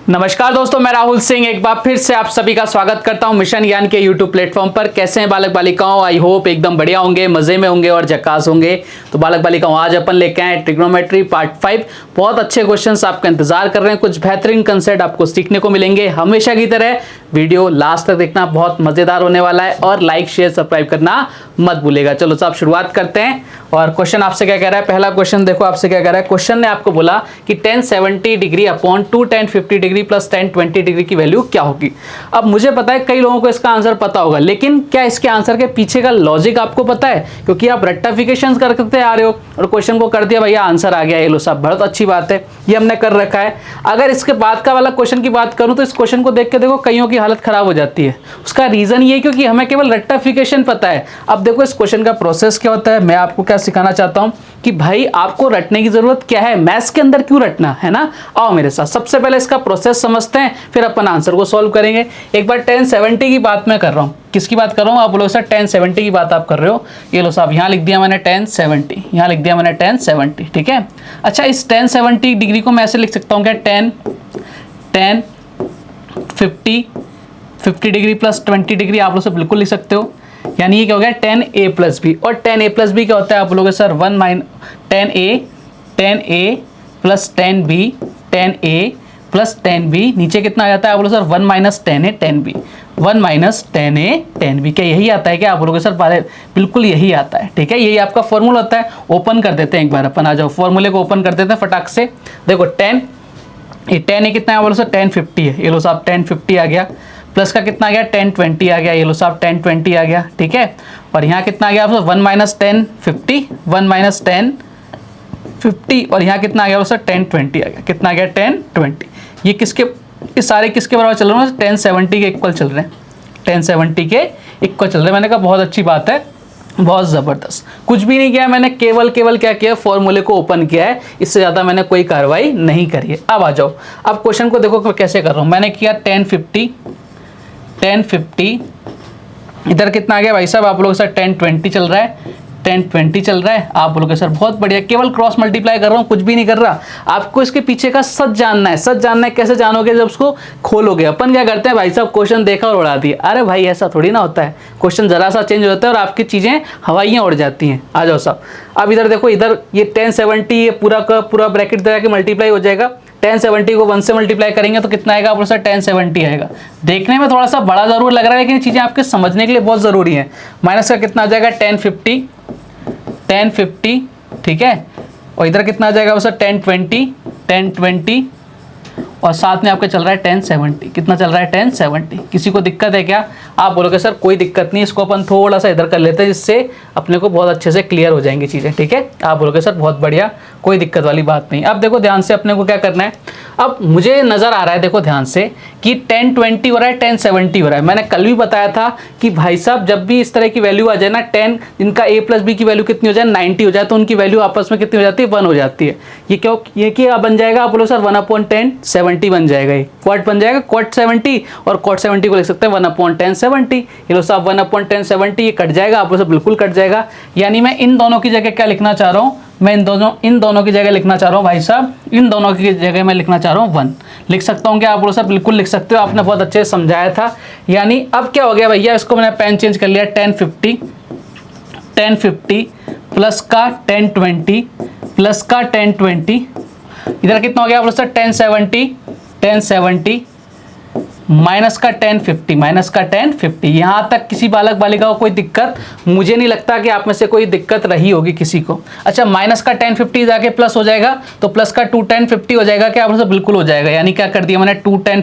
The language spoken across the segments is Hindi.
नमस्कार दोस्तों, मैं राहुल सिंह एक बार फिर से आप सभी का स्वागत करता हूं मिशन ज्ञान के यूट्यूब प्लेटफॉर्म पर। कैसे हैं बालक बालिकाओं? आई होप एकदम बढ़िया होंगे, मजे में होंगे और झकास होंगे। तो बालक बालिकाओं, आज अपन लेके आए ट्रिग्नोमेट्री पार्ट 5। बहुत अच्छे क्वेश्चंस आपका इंतजार कर रहे हैं, कुछ बेहतरीन कंसेप्ट आपको सीखने को मिलेंगे। हमेशा की तरह वीडियो लास्ट तक देखना, बहुत मजेदार होने वाला है। और लाइक शेयर सब्सक्राइब करना मत भूलेगा। चलो साहब शुरुआत करते हैं। और क्वेश्चन आपसे क्या कह रहा है? पहला क्वेश्चन देखो आपसे क्या कह रहा है। क्वेश्चन ने आपको बोला कि tan 70 degree upon 2 tan 50 degree plus tan 20 degree की वैल्यू क्या होगी। अब मुझे पता है कई लोगों को इसका आंसर पता होगा, लेकिन क्या इसके आंसर के पीछे का लॉजिक आपको पता है? क्योंकि आप रेक्टिफिकेशन करते आ रहे हो और क्वेश्चन को कर दिया, भैया आंसर आ गया, ये लो साहब, बहुत अच्छी बात है, ये हमने कर रखा है। अगर इसके बाद का वाला क्वेश्चन की बात करूं तो इस क्वेश्चन को देख के देखो कईयों की हालत खराब हो जाती है। उसका रीजन ये क्योंकि हमें केवल रेक्टिफिकेशन पता है। अब देखो इस क्वेश्चन का प्रोसेस क्या होता है, मैं आपको क्या सिखाना चाहता हूं कि भाई आपको रटने की जरूरत क्या है, मैथ्स के अंदर क्यों रटना है ना। आओ मेरे साथ, सबसे पहले इसका प्रोसेस समझते हैं, फिर अपन आंसर को सॉल्व करेंगे। एक बार tan 70 की बात मैं कर रहा हूं। किसकी बात कर रहा हूं? आप बोलो सर tan 70 की बात आप कर रहे हो। ये लो साहब, यहां लिख दिया मैंने tan 70, यहां लिख दिया मैंने tan 70, ठीक है। अच्छा, इस tan 70 डिग्री को मैं ऐसे लिख सकता हूं क्या, tan 50 डिग्री प्लस 20 डिग्री आप लोग से बिल्कुल लिख सकते हो। यानी ये क्या हो गया, tan a प्लस बी। और tan a प्लस बी क्या होता है आप लोगों के sir, tan a plus tan a plus tan b। नीचे कितना आ जाता है आप लोग sir, 1 minus tan a tan b, 1 minus tan a tan b। क्या यही आता है क्या आप लोगों के सर? बिल्कुल यही आता है, ठीक है। यही आपका फॉर्मूला होता है। ओपन कर देते हैं एक बार अपन, आ जाओ फॉर्मूले को ओपन कर देते हैं फटाक से। देखो tan a कितना है आप लोग सर, tan 50 है। ये लो साहब tan 50 आ गया, प्लस का कितना आ गया, tan 20 आ गया। ये लो साहब tan 20 आ गया, ठीक है। और यहाँ कितना आ गया आपको, 1 माइनस tan 50, 1 माइनस tan 50। और यहाँ कितना आ गया सर, tan 20 आ गया। कितना आ गया, tan 20। ये सारे किसके बराबर चल रहे हैं? tan 70 के इक्वल चल रहे हैं, tan 70 के इक्वल चल रहे हैं। मैंने कहा बहुत अच्छी बात है, बहुत ज़बरदस्त। कुछ भी नहीं किया मैंने, केवल क्या किया, फॉर्मूले को ओपन किया है। इससे ज़्यादा मैंने कोई कार्रवाई नहीं करी है। अब आ जाओ, अब क्वेश्चन को देखो कैसे कर रहा हूँ। मैंने किया tan 50, इधर कितना आ गया भाई साहब आप लोग सर, tan 20 चल रहा है, tan 20 चल रहा है। आप बोलोगे सर बहुत बढ़िया, केवल क्रॉस मल्टीप्लाई कर रहा हूँ, कुछ भी नहीं कर रहा। आपको इसके पीछे का सच जानना है। सच जानना है कैसे जानोगे, जब उसको खोलोगे। अपन क्या करते हैं भाई साहब, क्वेश्चन देखा और उड़ा दिया। अरे भाई ऐसा थोड़ी ना होता है, क्वेश्चन जरा सा चेंज होता है और आपकी चीज़ें हवाइयाँ उड़ जाती हैं। आ जाओ साहब, अब इधर देखो, इधर ये tan 70 ये पूरा का पूरा ब्रैकेट दे के मल्टीप्लाई हो जाएगा। tan 70 को 1 से मल्टीप्लाई करेंगे तो कितना आएगा आप लोग सर, tan 70 आएगा। देखने में थोड़ा सा बड़ा जरूर लग रहा है, लेकिन चीज़ें आपके समझने के लिए बहुत ज़रूरी है। माइनस का कितना आ जाएगा, tan 50, ठीक है। और इधर कितना आ जाएगा सर, tan 20, और साथ में आपका चल रहा है tan 70। कितना चल रहा है, tan 70। किसी को दिक्कत है क्या? आप बोलोगे सर कोई दिक्कत नहीं, इसको अपन थोड़ा सा इधर कर लेते हैं, जिससे अपने को बहुत अच्छे से क्लियर हो जाएंगी चीज़ें, ठीक है। आप बोलोगे सर बहुत बढ़िया, कोई दिक्कत वाली बात नहीं। अब देखो ध्यान से, अपने को क्या करना है। अब मुझे नज़र आ रहा है, देखो ध्यान से, कि tan 20 हो रहा है, tan 70 हो रहा है। मैंने कल भी बताया था कि भाई साहब जब भी इस तरह की वैल्यू आ जाए ना, tan इनका a प्लस बी की वैल्यू कितनी हो जाए, 90 हो जाए, तो उनकी वैल्यू आपस में कितनी हो जाती है, 1 हो जाती है। ये क्या बन जाएगा आप बोलो सर, 1/10 70 बन जाएगा। ये क्वाट बन जाएगा, cot 70, और cot 70 को लिख सकते हैं 1/10 70। ये लो साहब 1/10 70, ये कट जाएगा आप लोग से, बिल्कुल कट जाएगा। यानी मैं इन दोनों की जगह क्या लिखना चाह रहा हूँ, मैं इन दोनों की जगह लिखना चाह रहा हूँ भाई साहब, इन दोनों की जगह मैं लिखना चाह रहा हूँ 1। लिख सकता हूँ क्या आप लोग सब? बिल्कुल लिख सकते हो, आपने बहुत अच्छे से समझाया था। यानी अब क्या हो गया भैया, इसको मैंने पेन चेंज कर लिया, tan 50 प्लस का tan 20 प्लस का tan 20। इधर कितना हो गया आप लोग सर, tan 70 माइनस का tan 50। यहाँ तक किसी बालक बालिका को कोई दिक्कत? मुझे नहीं लगता कि आप में से कोई दिक्कत रही होगी किसी को। अच्छा, माइनस का tan 50 जाके प्लस हो जाएगा, तो प्लस का 2 tan 50 हो जाएगा क्या आप लोग? बिल्कुल हो जाएगा। यानी क्या कर दिया मैंने, 2 tan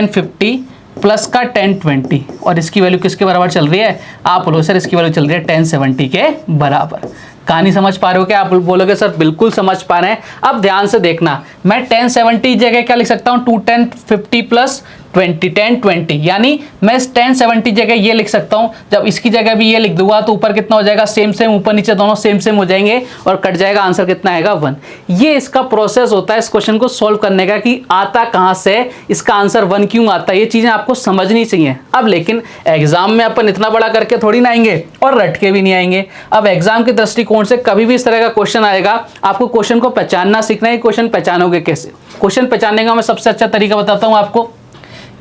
50 प्लस का tan 20। और इसकी वैल्यू किसके बराबर चल रही है? आप बोलो सर इसकी वैल्यू चल रही है tan 70 के बराबर। कहानी समझ पा रहे हो क्या? आप बोलोगे सर बिल्कुल समझ पा रहे हैं। अब ध्यान से देखना, मैं tan 70 जगह क्या लिख सकता हूँ, 2 tan 50 प्लस 20 10 20, यानी मैं इस 10 70 जगह ये लिख सकता हूं, जब इसकी जगह भी ये लिख दूंगा तो ऊपर कितना हो जाएगा, सेम सेम, ऊपर नीचे दोनों सेम सेम हो जाएंगे और कट जाएगा, आंसर कितना आएगा 1। ये इसका प्रोसेस होता है इस क्वेश्चन को सॉल्व करने का कि आता कहां से, इसका आंसर 1 क्यों आता है, ये चीजें आपको समझनी चाहिए। अब लेकिन एग्जाम में अपन इतना बड़ा करके थोड़ी ना आएंगे और रट के भी नहीं आएंगे। अब एग्जाम के दृष्टिकोण से कभी भी इस तरह का क्वेश्चन आएगा, आपको क्वेश्चन को पहचानना सीखना है। क्वेश्चन पहचानोगे कैसे, क्वेश्चन पहचानने का मैं सबसे अच्छा तरीका बताता हूं आपको।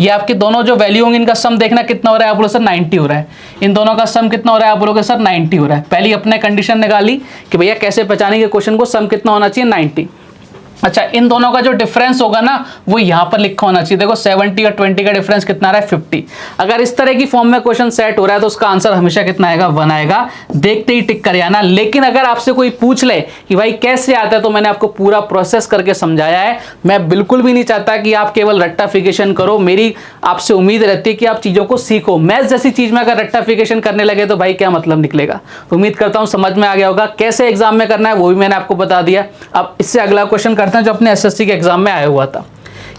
ये आपके दोनों जो वैल्यू होंगे इनका सम देखना कितना हो रहा है, आप बोलो सर 90 हो रहा है। इन दोनों का सम कितना हो रहा है, आप बोलोगे सर 90 हो रहा है। पहली अपने कंडीशन निकाली कि भैया कैसे पहचानेंगे क्वेश्चन को, सम कितना होना चाहिए 90। अच्छा, इन दोनों का जो डिफरेंस होगा ना वो यहां पर लिखा होना चाहिए। देखो 70 और 20 का डिफरेंस कितना आ रहा है 50। अगर इस तरह की फॉर्म में क्वेश्चन सेट हो रहा है तो उसका आंसर हमेशा कितना आएगा 1 आएगा, देखते ही टिक कर आना। लेकिन अगर आपसे कोई पूछ ले कि भाई कैसे आता है, तो मैंने आपको पूरा प्रोसेस करके समझाया है। मैं बिल्कुल भी नहीं चाहता कि आप केवल रट्टाफिकेशन करो, मेरी आपसे उम्मीद रहती है कि आप चीजों को सीखो। मैथ्स जैसी चीज में अगर रट्टाफिकेशन करने लगे तो भाई क्या मतलब निकलेगा। तो उम्मीद करता हूं समझ में आ गया होगा कैसे एग्जाम में करना है, वो भी मैंने आपको बता दिया। अब इससे अगला क्वेश्चन करते हैं जो अपने एसएससी के एग्जाम में आया हुआ था।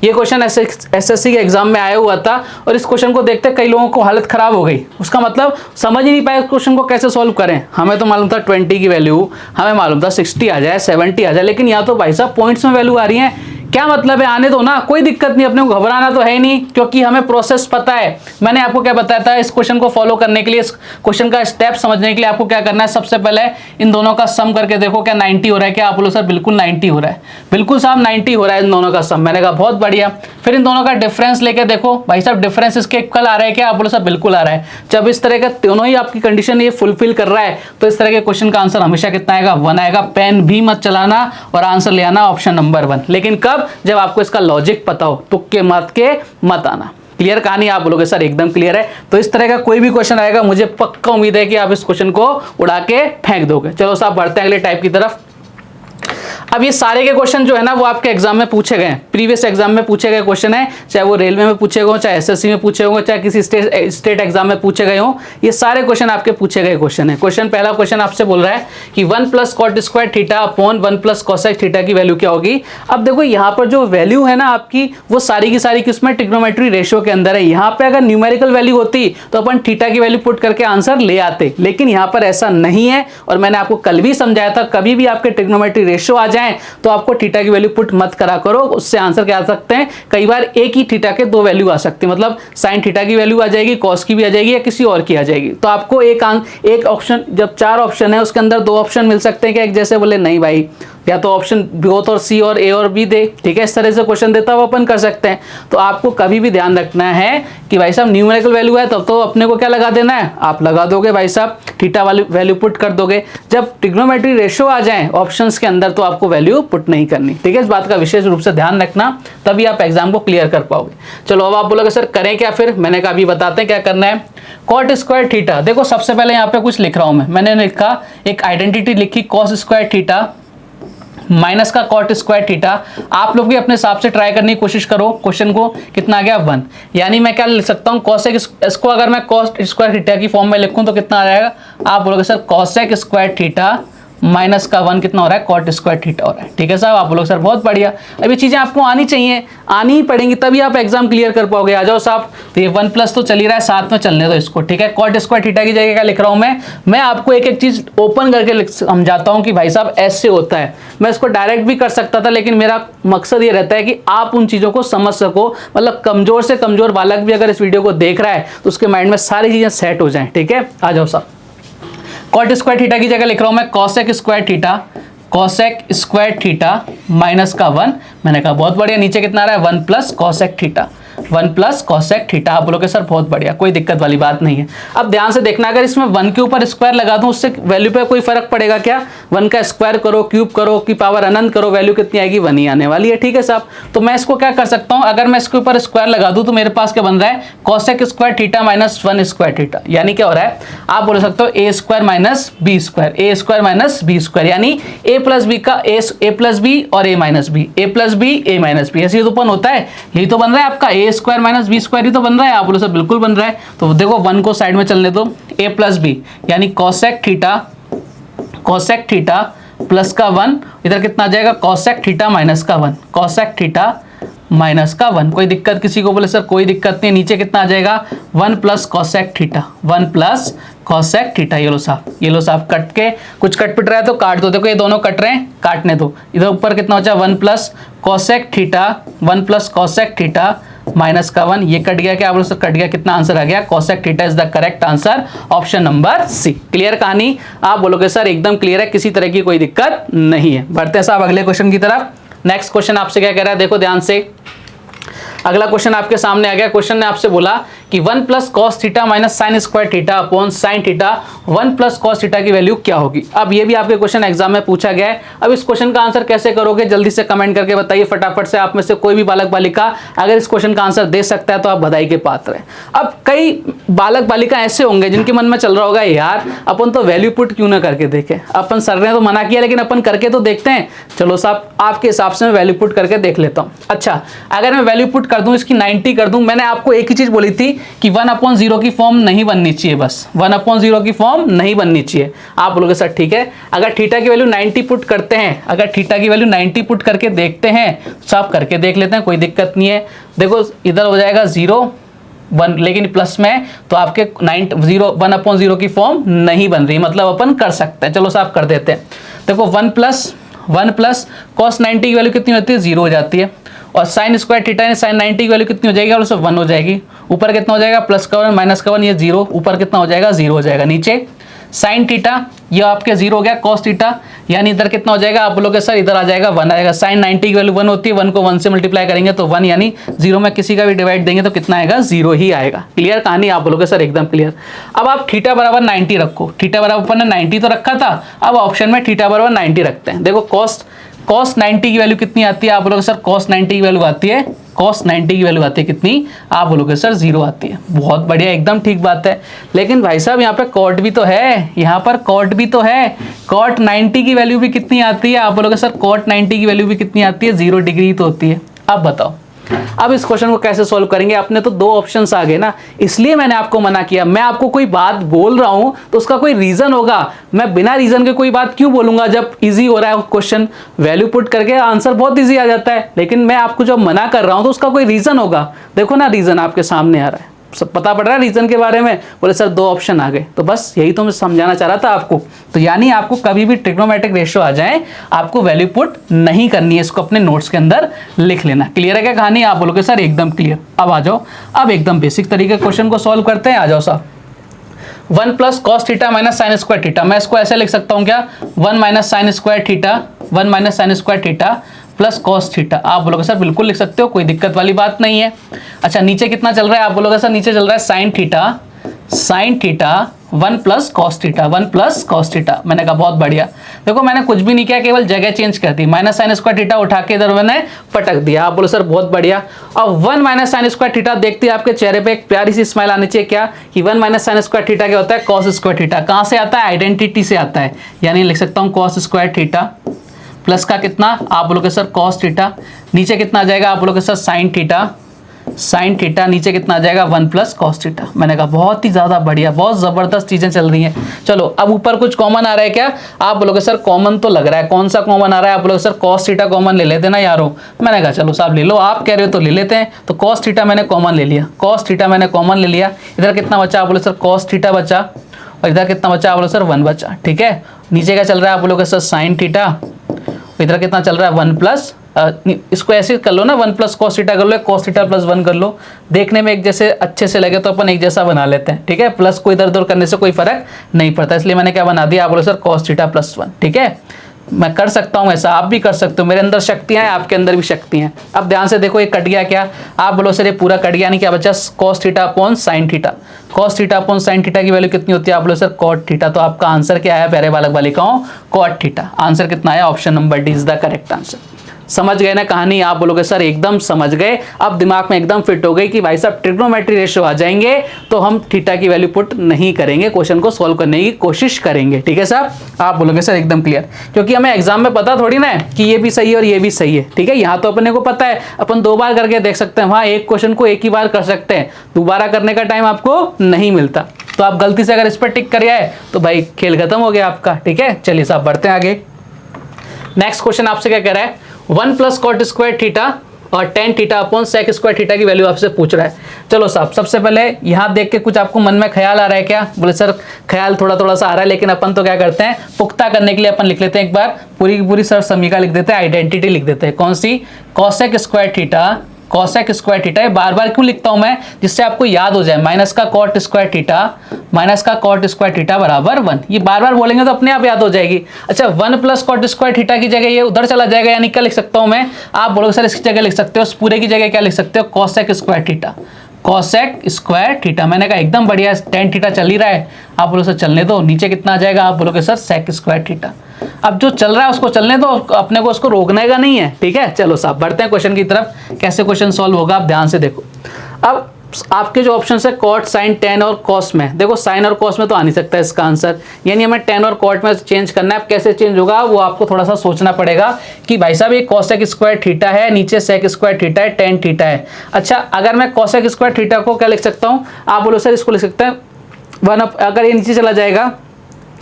ये क्वेश्चन एसएससी के एग्जाम में आया हुआ था और इस क्वेश्चन को देखते कई लोगों को हालत खराब हो गई। उसका मतलब समझ ही नहीं पाए क्वेश्चन को कैसे सॉल्व करें। हमें तो मालूम था 20 की वैल्यू, हमें मालूम था 60 आ जाए 70 आ जाए, लेकिन यहाँ तो भाई साहब पॉइंट्स में वैल्यू आ रही है। क्या मतलब है, आने दो ना, कोई दिक्कत नहीं, अपने को घबराना तो है नहीं, क्योंकि हमें प्रोसेस पता है। मैंने आपको क्या बताया था, इस क्वेश्चन को फॉलो करने के लिए, इस क्वेश्चन का स्टेप समझने के लिए आपको क्या करना है, सबसे पहले इन दोनों का सम करके देखो क्या 90 हो रहा है क्या। आप बोलो सर बिल्कुल 90 हो रहा है, बिल्कुल साहब 90 हो रहा है इन दोनों का सम। मैंने कहा बहुत बढ़िया। फिर इन दोनों का डिफरेंस लेके देखो भाई साहब डिफरेंस इसके इक्वल आ रहा है क्या। आप बोलो सर बिल्कुल आ रहा है। जब इस तरह का दोनों ही आपकी कंडीशन ये फुलफिल कर रहा है तो इस तरह के क्वेश्चन का आंसर हमेशा कितना आएगा 1 आएगा। पेन भी मत चलाना और आंसर ले आना ऑप्शन नंबर 1। लेकिन कब, जब आपको इसका लॉजिक पता हो, तुक्के मत आना। क्लियर कहानी, आप बोलोगे सर एकदम क्लियर है। तो इस तरह का कोई भी क्वेश्चन आएगा मुझे पक्का उम्मीद है कि आप इस क्वेश्चन को उड़ा के फेंक दोगे। चलो साहब बढ़ते हैं अगले टाइप की तरफ। अब ये सारे के क्वेश्चन जो है ना वो आपके एग्जाम में पूछे गए, प्रीवियस एग्जाम में पूछे गए क्वेश्चन है, चाहे वो रेलवे में पूछे गए हो, चाहे एसएससी में पूछे होंगे, चाहे किसी स्टेट एग्जाम में पूछे गए हो। ये सारे क्वेश्चन आपके पूछे गए क्वेश्चन है। क्वेश्चन पहला क्वेश्चन आपसे बोल रहा है कि 1 + cot square theta upon 1 + cosec theta की वैल्यू क्या होगी। अब देखो यहाँ पर जो वैल्यू है ना आपकी, वो सारी की सारी किसमें, ट्रिग्नोमेट्री रेशियो के अंदर है। यहाँ पे अगर न्यूमेरिकल वैल्यू होती तो अपन थीटा की वैल्यू पुट करके आंसर ले आते, लेकिन यहाँ पर ऐसा नहीं है। और मैंने आपको कल भी समझाया था, कभी भी आपके ट्रिग्नोमेट्री रेशियो आ जाए तो आपको थीटा की वैल्यू पुट मत करा करो, उससे आंसर क्या आ सकते हैं, कई बार एक ही थीटा के 2 वैल्यू आ सकती है। मतलब साइन थीटा की वैल्यू आ जाएगी, कॉस की भी आ जाएगी, या किसी और की आ जाएगी। तो आपको एक ऑप्शन, जब 4 ऑप्शन है उसके अंदर 2 ऑप्शन मिल सकते हैं क्या एक जैसे, बोले नहीं भाई, या तो ऑप्शन बोथ और सी और ए और बी दे, ठीक है। इस तरह से क्वेश्चन देता हुआ अपन कर सकते हैं। तो आपको कभी भी ध्यान रखना है कि भाई साहब न्यूमेरिकल वैल्यू है तब तो अपने को क्या लगा देना है, आप लगा दोगे भाई साहब, थीटा वाली वैल्यू पुट कर दोगे। जब ट्रिग्नोमेट्री रेशियो आ जाए ऑप्शंस के अंदर तो आपको वैल्यू पुट नहीं करनी, ठीक है। इस बात का विशेष रूप से ध्यान रखना, तभी आप एग्जाम को क्लियर कर पाओगे। चलो अब आप बोलोगे सर करें क्या, फिर मैंने कहा अभी बताते हैं क्या करना है। कॉट स्क्वायर थीटा, देखो सबसे पहले यहाँ पे कुछ लिख रहा हूं मैंने लिखा एक आइडेंटिटी लिखी, कॉस स्क्वायर थीटा माइनस का कॉट स्क्वायर थीटा। आप लोग भी अपने हिसाब से ट्राई करने की कोशिश करो। क्वेश्चन को कितना आ गया 1, यानी मैं क्या लिख सकता हूँ, कॉसेक, इसको अगर मैं कॉस स्क्वायर थीटा की फॉर्म में लिखूं तो कितना आ जाएगा। आप बोलोगे sir cosec square theta minus का 1 कितना हो रहा है, कॉट स्क्वायर थीटा हो रहा है, ठीक है साहब। आप बोलोगे सर बहुत बढ़िया। अब ये चीजें आपको आनी चाहिए, आनी ही पड़ेंगी तभी आप एग्जाम क्लियर कर पाओगे। आ जाओ साहब। तो ये 1+ तो चल ही रहा है, साथ में चलने दो इसको, ठीक है। कॉट स्क्वायर थीटा की जगह क्या लिख रहा हूं मैं आपको एक एक चीज ओपन करके समझाता हूं कि भाई साहब ऐसे होता है। मैं इसको डायरेक्ट भी कर सकता था, लेकिन मेरा मकसद ये रहता है कि आप उन चीजों को समझ सको। मतलब कमजोर से कमजोर बालक भी अगर इस वीडियो को देख रहा है तो उसके माइंड में सारी चीजें सेट हो जाए, ठीक है। आ जाओ साहब। कॉट स्क्वायर थीटा की जगह लिख रहा हूं मैं cosec square theta, cosec square theta minus का 1। मैंने कहा बहुत बढ़िया। नीचे कितना आ रहा है 1 + cosec थीटा, 1 + cosec थीटा। आप बोलोगे सर बहुत बढ़िया, कोई दिक्कत वाली बात नहीं है। अब ध्यान से देखना, अगर इसमें 1 के ऊपर स्क्वायर लगा दूं उससे वैल्यू पे कोई फर्क पड़ेगा क्या। 1 का स्क्वायर करो, क्यूब करो, की पावर अनंत करो, वैल्यू कितनी आएगी 1 ही आने वाली है, ठीक है साहब। तो मैं इसको क्या कर सकता हूं, अगर मैं इसके ऊपर स्क्वायर लगा दूं तो मेरे पास क्या बन रहा है, cosec square theta minus 1 square theta. यानी क्या हो रहा है, आप बोल सकते हो a square minus B square, a square minus B square, यानी a + b का a + b और a - b, a + b a - b, ऐसे तो ओपन होता है। यही तो बन रहा है आपका a square minus B square ही तो बन रहा है। आप बोलो सर बिल्कुल बन रहा है। तो देखो 1 को साइड में चलने दो, a + b यानी cosec थीटा प्लस का 1, इधर कितना आ जाएगा cosec थीटा माइनस का 1, cosec थीटा माइनस का 1। कोई दिक्कत किसी को? बोले सर कोई दिक्कत नहीं। नीचे कितना आ जाएगा 1 plus cosec theta, 1 plus cosec theta. ये लो साहब कट के कुछ कट पिट रहा है तो काट दो। देखो ये दोनों कट रहे हैं, काटने दो। इधर ऊपर कितना हो जाए 1 plus cosec theta, 1 plus cosec theta minus का 1। ये कट गया, क्या बोलो सर कट गया। कितना आंसर आ गया? Cosec theta is the correct answer, option number C. Clear कहानी? आप बोलोगे सर एकदम क्लियर है, किसी तरह की कोई दिक्कत नहीं है। बढ़ते हैं साहब अगले क्वेश्चन की तरफ। नेक्स्ट क्वेश्चन आपसे क्या कह रहा है, देखो ध्यान से। अगला क्वेश्चन आपके सामने आ गया। क्वेश्चन ने आपसे बोला कि 1 plus cos theta minus sine square theta upon sine theta, 1 plus cos theta की वैल्यू क्या होगी। अब ये भी आपके क्वेश्चन एग्जाम में पूछा गया है। अब इस क्वेश्चन का आंसर कैसे करोगे, जल्दी से कमेंट करके बताइए फटाफट से। आप में से कोई भी बालक बालिका अगर इस क्वेश्चन का आंसर दे सकता है तो आप बधाई के पात्र हैं। अब कई बालक बालिका ऐसे होंगे जिनके मन में चल रहा होगा यार अपन तो वैल्यू पुट क्यों ना करके देखें, अपन सर ने तो मना किया लेकिन अपन करके तो देखते हैं। चलो साहब आपके हिसाब से मैं वैल्यू पुट करके देख लेता हूँ। अच्छा अगर मैं वैल्यू पुट कर दूं, इसकी 90 कर दूं, मैंने आपको एक ही चीज बोली थी कि 1/0 की फॉर्म नहीं बननी चाहिए, बस 1/0 की फॉर्म नहीं बननी चाहिए। आप बोलोगे सर ठीक है, अगर थीटा की वैल्यू 90 पुट करते हैं, अगर थीटा की वैल्यू 90 पुट करके देखते हैं तो आप करके देख लेते हैं, कोई दिक्कत नहीं है। देखो इधर हो जाएगा 0 1, लेकिन प्लस में तो आपके 1/0 की फॉर्म नहीं बन रही, मतलब अपन कर सकते हैं। चलो साहब कर देते हैं। देखो 1 प्लस कॉस 90 की वैल्यू कितनी होती है 0 हो जाती है, और साइन स्क्वायर थीटा ने साइन 90 की वैल्यू कितनी हो जाएगी, और उससे 1 हो जाएगी। ऊपर कितना हो जाएगा प्लस का 1 माइनस का 1, ये 0, ऊपर कितना हो जाएगा 0 हो जाएगा। नीचे साइन थीटा ये आपके 0 हो गया, कॉस थीटा यानी इधर कितना हो जाएगा, आप बोलोगे सर इधर आ जाएगा 1 आएगा। साइन 90 की वैल्यू 1 होती है, 1 को 1 से मल्टीप्लाई करेंगे तो 1, यानी 0 में किसी का भी डिवाइड देंगे तो कितना आएगा 0 ही आएगा। क्लियर कहानी? आप बोलोगे सर एकदम क्लियर। अब आप थीटा बराबर 90 रखो, थीटा बराबर अपन ने 90 तो रखा था, अब ऑप्शन में थीटा बराबर 90 रखते हैं। देखो कॉस 90 की वैल्यू कितनी आती है, आप बोलोगे सर कॉस 90 की वैल्यू आती है, कॉस 90 की वैल्यू आती है कितनी, आप बोलोगे सर 0 आती है। बहुत बढ़िया, एकदम ठीक बात है। लेकिन भाई साहब यहाँ पे कॉट भी तो है, यहाँ पर कॉट भी तो है। कॉट 90 की वैल्यू भी कितनी आती है, आप बोलोगे सर कॉट 90 की वैल्यू भी कितनी आती है, 0 डिग्री तो होती है। अब बताओ अब इस क्वेश्चन को कैसे सॉल्व करेंगे। अपने तो 2 ऑप्शंस आ गए ना, इसलिए मैंने आपको मना किया। मैं आपको कोई बात बोल रहा हूं तो उसका कोई रीजन होगा, मैं बिना रीजन के कोई बात क्यों बोलूंगा जब इजी हो रहा है क्वेश्चन। वैल्यू पुट करके आंसर बहुत इजी आ जाता है, लेकिन मैं आपको जब मना कर रहा हूं तो उसका कोई रीजन होगा। देखो ना रीजन आपके सामने आ रहा है, सब पता पड़ रहा है रीजन के बारे में। बोले सर 2 ऑप्शन आ गए, तो बस यही तो मैं समझाना चाह रहा था आपको। तो यानी आपको कभी भी ट्रिग्नोमेट्रिक रेशियो आ जाए आपको वैल्यू पुट नहीं करनी है, इसको अपने नोट्स के अंदर लिख लेना। क्लियर है क्या कहानी? आप बोलोगे सर एकदम क्लियर। अब आ जाओ, अब एकदम बेसिक तरीके क्वेश्चन को सॉल्व करते हैं। आ जाओ साहब, 1 plus cos theta minus sine square theta, मैं इसको ऐसे लिख सकता हूं क्या, 1 minus sine square theta, 1 minus sine square theta plus cos theta. आप बोलोगे सर बिल्कुल लिख सकते हो, कोई दिक्कत वाली बात नहीं है। अच्छा नीचे कितना चल रहा है, आप बोलोगे सर नीचे चल रहा है sine theta 1 plus cos theta, 1 plus cos theta. मैंने कहा बहुत बढ़िया। देखो मैंने कुछ भी नहीं किया, केवल जगह चेंज कर दी, माइनस साइन स्क्वायर थीटा उठा के इधर मैंने पटक दिया। आप बोलो सर बहुत बढ़िया। अब 1 माइनस साइन स्क्वायर थीटा देखते ही आपके चेहरे पे एक प्यारी सी स्माइल आनी चाहिए, क्या कि 1 माइनस साइन स्क्वायर थीटा क्या होता है, कॉस स्क्वायर थीटा। कहां से आता है, आइडेंटिटी से आता है, यानी लिख सकता हूं कॉस स्क्वायर थीटा प्लस का कितना, आप बोलोगे सर कॉस थीटा, नीचे कितना आ जाएगा, आप बोलोगे सर साइन थीटा, नीचे कितना आ जाएगा 1 प्लस कॉस थीटा। मैंने कहा बहुत ही ज्यादा बढ़िया, बहुत जबरदस्त चीजें चल रही हैं। चलो अब ऊपर कुछ कॉमन आ रहा है क्या, आप बोलोगे सर कॉमन तो लग रहा है, कौन सा कॉमन आ रहा है, आप बोलोगे सर कॉस थीटा कॉमन ले लेते ना यारो। मैंने कहा चलो साहब ले लो, आप कह रहे हो तो ले लेते हैं। तो कॉस थीटा मैंने कॉमन ले लिया, कॉस थीटा मैंने कॉमन ले लिया। इधर कितना बचा, आप बोले सर कॉस थीटा बचा, और इधर कितना बचा, आप बोलो सर 1 बचा। ठीक है, नीचे क्या चल रहा है, आप बोलोगे सर साइन थीटा, इधर कितना चल रहा है 1 प्लस, इसको ऐसे कर लो ना, 1 प्लस कॉस थीटा कर लो, कॉस थीटा प्लस 1 कर लो। देखने में एक जैसे अच्छे से लगे तो अपन एक जैसा बना लेते हैं। ठीक है, प्लस को इधर उधर करने से कोई फर्क नहीं पड़ता, इसलिए मैंने क्या बना दिया, आप बोलो सर कॉस थीटा प्लस 1। ठीक है, मैं कर सकता हूं ऐसा, आप भी कर सकते हो, मेरे अंदर शक्तियां हैं, आपके अंदर भी शक्ति हैं। अब ध्यान से देखो ये कट गया क्या, आप बोलो सर ये पूरा कट गया, यानी क्या बचा, cos theta upon sine theta. Cos theta upon sine theta की वैल्यू कितनी होती है, आप बोलो सर कॉट थीटा। तो आपका आंसर क्या आया प्यारे बालक बालिकाओं, कॉट थीटा। आंसर कितना आया, option number D is the correct answer. समझ गए ना कहानी, आप बोलोगे सर एकदम समझ गए, अब दिमाग में एकदम फिट हो गई कि भाई साहब ट्रिग्नोमेट्री रेशियो आ जाएंगे तो हम थीटा की वैल्यू पुट नहीं करेंगे, क्वेश्चन को सॉल्व करने की कोशिश करेंगे। ठीक है साहब, आप बोलोगे सर एकदम क्लियर, क्योंकि हमें एग्जाम में पता थोड़ी ना है कि ये भी सही है और ये भी सही है। ठीक है, यहाँ तो अपने को पता है, अपन 2 बार करके देख सकते हैं, वहाँ एक क्वेश्चन को एक ही बार कर सकते हैं, दोबारा करने का टाइम आपको नहीं मिलता। तो आप गलती से अगर इस पर टिक कर आए तो भाई खेल खत्म हो गया आपका। ठीक है, चलिए साहब बढ़ते हैं आगे। नेक्स्ट क्वेश्चन आपसे क्या कह रहा है, 1 प्लस कॉट स्क्वायर थीटा और tan theta upon sec square theta की वैल्यू आपसे पूछ रहा है। चलो साहब, सबसे पहले यहाँ देख के कुछ आपको मन में ख्याल आ रहा है क्या? बोले सर ख्याल थोड़ा थोड़ा सा आ रहा है, लेकिन अपन तो क्या करते हैं, पुख्ता करने के लिए अपन लिख लेते हैं एक बार पूरी की पूरी सर समीका लिख देते हैं, आइडेंटिटी लिख देते हैं। कौन सी? Cosec square theta, cosec square theta. ये बार बार क्यों लिखता हूं मैं? जिससे आपको याद हो जाए, माइनस का कॉट स्क्वायर थीटा, माइनस का कॉट स्क्वायर थीटा बराबर 1। ये बार बार बोलेंगे तो अपने आप याद हो जाएगी। अच्छा, 1 प्लस कॉट स्क्वायर थीटा की जगह ये उधर चला जाएगा, यानी क्या लिख सकता हूं मैं? आप बोलोगे सर इसकी जगह लिख सकते हो, उस पूरे की जगह क्या लिख सकते हो? Cosec square theta, cosec square theta. मैंने कहा एकदम बढ़िया, टेन थीटा चल ही रहा है। आप बोलो सर चलने दो, नीचे कितना आ जाएगा? आप बोलोगे सर सेक स्क्वायर थीटा। अब जो चल रहा है उसको चलने दो, अपने को उसको रोकने का नहीं है, ठीक है। चलो साहब बढ़ते हैं क्वेश्चन की तरफ। कैसे क्वेश्चन सॉल्व होगा आप ध्यान से देखो। अब आपके जो ऑप्शन है कॉट, साइन, टेन और कॉस में, देखो साइन और कॉस में तो आ नहीं सकता इसका आंसर, यानी हमें टेन और कॉट में चेंज करना है। अब कैसे चेंज होगा वो आपको थोड़ा सा सोचना पड़ेगा कि भाई साहब ये कॉसेक स्क्वायर थीटा है, नीचे सेक स्क्वायर थीटा है, टेन थीटा है। अच्छा, अगर मैं कॉसेक स्क्वायर थीटा को क्या लिख सकता हूँ? आप बोलो सर इसको लिख सकते हैं 1 अगर ये नीचे चला जाएगा,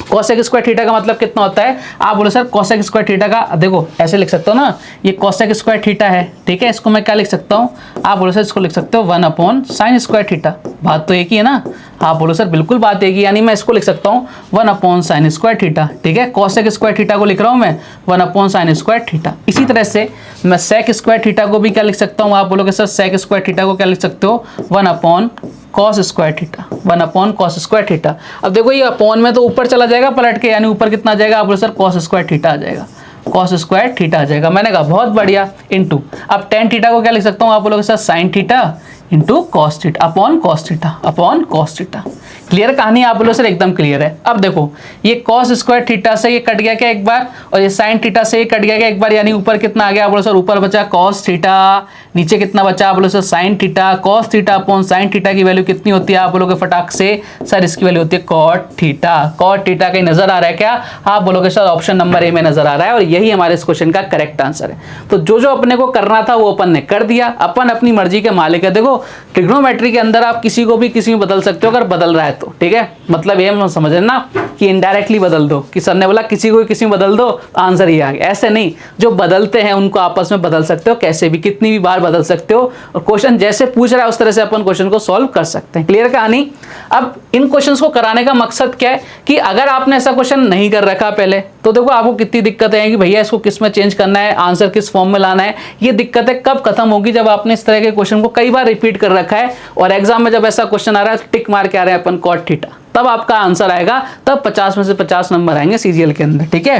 कॉसेक स्क्वायर थीटा का मतलब कितना होता है? आप बोलो सर कॉसेक स्क्वायर थीटा का, देखो ऐसे लिख सकते हो ना, ये कॉसेक स्क्वायर थीटा है, ठीक है। इसको मैं क्या लिख सकता हूँ? आप बोलो सर इसको लिख सकते हो 1 अपॉन साइन स्क्वायर थीटा। बात तो एक ही है ना? आप बोलो सर बिल्कुल बात एक ही, यानी मैं इसको लिख सकता हूँ 1 अपॉन साइन स्क्वायर थीटा, ठीक है। कॉसेक स्क्वायर थीटा को लिख रहा हूँ मैं 1 अपॉन साइन स्क्वायर थीटा। इसी तरह से मैं सेक स्क्वायर थीटा को भी क्या लिख सकता हूँ? आप बोलोगे सर सेक स्क्वायर थीटा को क्या लिख सकते हो? 1 upon cos square theta, 1 upon cos square theta. अब देखो ये अपॉन में तो ऊपर चला जाएगा पलट के, यानी ऊपर कितना आ जाएगा? आप बोलो सर कॉस स्क्वायर थीटा आ जाएगा, कॉस स्क्वायर थीटा आ जाएगा। मैंने कहा बहुत बढ़िया, इनटू अब टेन थीटा को क्या लिख सकता हूँ? आप बोलोगे sir sine theta into cos theta upon cos theta upon cos theta. Clear कहानी? आप बोलो सर एकदम क्लियर है। अब देखो ये कॉस स्क्वायर थीटा से ये कट गया क्या एक बार, और ये साइन थीटा से ये कट गया क्या एक बार, यानी ऊपर कितना आ गया? आप बोलो सर ऊपर बचा कॉस थीटा, नीचे कितना बचा? आप बोलो sir sine theta. Cos theta upon sine theta की वैल्यू कितनी होती है? आप बोलोगे फटाक से सर इसकी वैल्यू होती है कॉट थीटा। कॉट थीटा कहीं नजर आ रहा है क्या? आप बोलोगे सर ऑप्शन नंबर ए में नजर आ रहा है, और यही हमारे इस क्वेश्चन का करेक्ट आंसर है। तो जो जो अपने को करना था वो अपन ने कर दिया, अपन अपनी मर्जी के मालिक है। देखो ट्रिग्नोमेट्री के अंदर आप किसी को भी किसी में बदल सकते हो अगर बदल रहा है तो, ठीक है। मतलब ये हम समझे ना कि इनडायरेक्टली बदल दो, कि सर ने बोला किसी को किसी में बदल दो आंसर ही आ गया, ऐसे नहीं। जो बदलते हैं उनको आपस में बदल सकते हो, कैसे भी कितनी भी बार बदल सकते हो, और क्वेश्चन जैसे पूछ रहा है उस तरह से अपन क्वेश्चन को सॉल्व कर सकते हैं। क्लियर कहानी? अब इन क्वेश्चंस को कराने का मकसद क्या है कि अगर आपने ऐसा क्वेश्चन नहीं कर रखा पहले, तो देखो आपको कितनी दिक्कतें हैं कि भैया इसको किस में चेंज करना है, आंसर किस फॉर्म में लाना है। ये दिक्कतें कब खत्म होगी? जब आपने इस तरह के क्वेश्चन को कई बार रिपीट कर रखा है, और एग्जाम में जब ऐसा क्वेश्चन आ रहा है टिक मार के आ रहे हैं अपन कॉट थीटा, तब आपका आंसर आएगा, तब 50 में से 50 नंबर आएंगे सीजीएल के अंदर, ठीक है।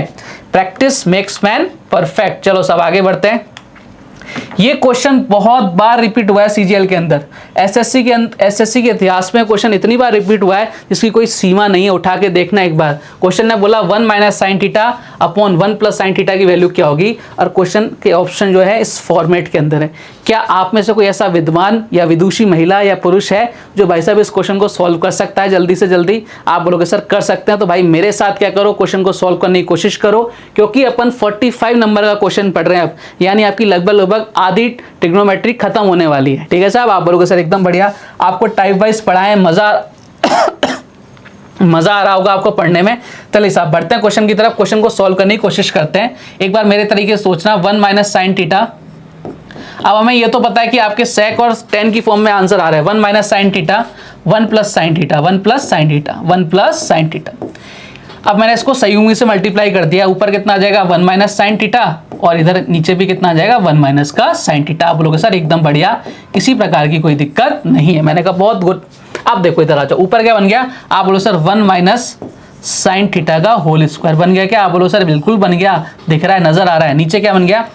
Practice makes man perfect. चलो सब आगे बढ़ते हैं। ये क्वेश्चन बहुत बार रिपीट हुआ है सीजीएल के अंदर, एसएससी के इतिहास में क्वेश्चन इतनी बार रिपीट हुआ है जिसकी कोई सीमा नहीं है। उठा के देखना एक बार, क्वेश्चन ने बोला 1 minus sine theta upon 1 plus sine theta की वैल्यू क्या होगी, और क्वेश्चन के ऑप्शन जो है इस फॉर्मेट के अंदर है। क्या आप में से कोई ऐसा विद्वान या विदुषी महिला या पुरुष है जो भाई साहब इस क्वेश्चन को सॉल्व कर सकता है जल्दी से जल्दी? आप बोलोगे सर कर सकते हैं, तो भाई मेरे साथ क्या करो, क्वेश्चन को सॉल्व करने की कोशिश करो, क्योंकि अपन 45 नंबर का क्वेश्चन पढ़ रहे हैं अब, यानी आपकी लगभग आधी ट्रिग्नोमेट्री खत्म होने वाली है, ठीक है साहब। आप बोलोगे सर एकदम बढ़िया, आपको टाइप वाइज पढ़ाएं, मजा आ रहा होगा आपको पढ़ने में। चलिए साहब बढ़ते हैं क्वेश्चन की तरफ, क्वेश्चन को सॉल्व करने की कोशिश करते हैं। एक बार मेरे तरीके से सोचना, 1 माइनस साइन थीटा। अब हमें ये तो पता है कि आपके सेक और टेन की फॉर्म में आंसर आ रहा है, 1 minus sine theta 1 plus sine theta 1 plus sine theta 1 plus sine theta. अब मैंने इसको संयुग्मी से मल्टीप्लाई कर दिया, ऊपर कितना आ जाएगा 1 माइनस साइन थीटा, और इधर नीचे भी कितना आ जाएगा 1 माइनस का साइन थीटा। आप बोलोगे सर एकदम बढ़िया, किसी प्रकार की कोई दिक्कत नहीं है। मैंने कहा बहुत गुड। अब देखो इधर आ जाओ, ऊपर क्या बन गया? आप बोलो सर 1 माइनस साइन थीटा का होल स्क्वायर बन गया क्या? आप बोलो सर बिल्कुल बन गया, दिख रहा है, नजर आ रहा है। नीचे क्या बन गया?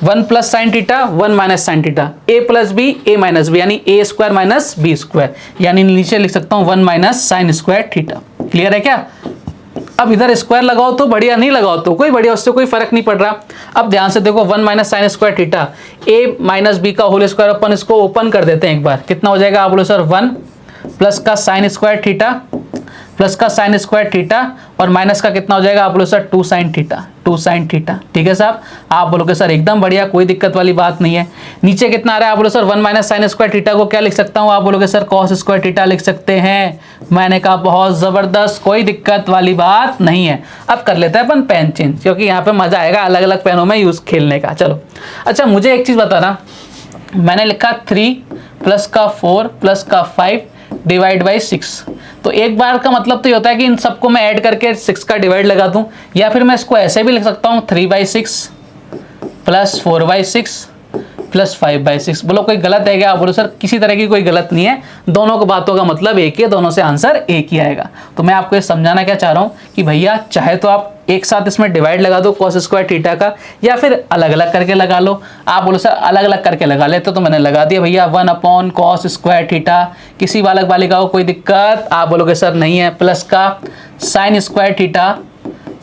1 plus sine theta 1 minus sine theta, A plus B A minus B, यानी A square minus B square, यानी नीचे लिख सकता हूँ 1 minus sine square theta. Clear है क्या? अब इधर स्क्वायर लगाओ तो बढ़िया, नहीं लगाओ तो कोई बढ़िया, उससे कोई फर्क नहीं पड़ रहा। अब ध्यान से देखो 1 माइनस साइन स्क्वायर थीटा, ए माइनस बी का होल स्क्वायर, अपन इसको ओपन कर देते हैं एक बार, कितना हो जाएगा? आप बोलो सर 1 प्लस का साइन स्क्वायर थीटा प्लस का साइन स्क्वायर थीटा, और माइनस का कितना हो जाएगा? आप बोलो sir 2 sine theta 2 sine theta, ठीक है साहब। आप बोलोगे सर एकदम बढ़िया, कोई दिक्कत वाली बात नहीं है। नीचे कितना आ रहा है? आप बोलो sir 1 minus sine square theta को क्या लिख सकता हूँ? आप बोलोगे सर कॉस स्क्वायर थीटा लिख सकते हैं। मैंने कहा बहुत जबरदस्त, कोई दिक्कत वाली बात नहीं है। अब कर लेते हैं अपन पेन चेंज, क्योंकि यहाँ पे मजा आएगा अलग अलग पेनों में यूज खेलने का। चलो अच्छा, मुझे एक चीज बताना, मैंने लिखा 3 प्लस का 4 प्लस का 5 डिवाइड बाई 6। तो एक बार का मतलब तो ये होता है कि इन सबको मैं ऐड करके 6 का डिवाइड लगा दूं, या फिर मैं इसको ऐसे भी लिख सकता हूँ 3/6 प्लस 4/6 प्लस 5/6। बोलो कोई गलत है क्या? बोलो सर किसी तरह की कोई गलत नहीं है, दोनों को बातों का मतलब एक ही है, दोनों से आंसर एक ही आएगा। तो मैं आपको ये समझाना क्या चाह रहा हूँ कि भैया चाहे तो आप एक साथ इसमें डिवाइड लगा दो cos स्क्वायर थीटा का, या फिर अलग अलग करके लगा लो। आप बोलो सर अलग अलग करके लगा लेते, तो मैंने लगा दिया भैया 1/cos स्क्वायर थीटा। किसी बालक बालिका को कोई दिक्कत? आप बोलोगे सर नहीं है। प्लस का sign square theta,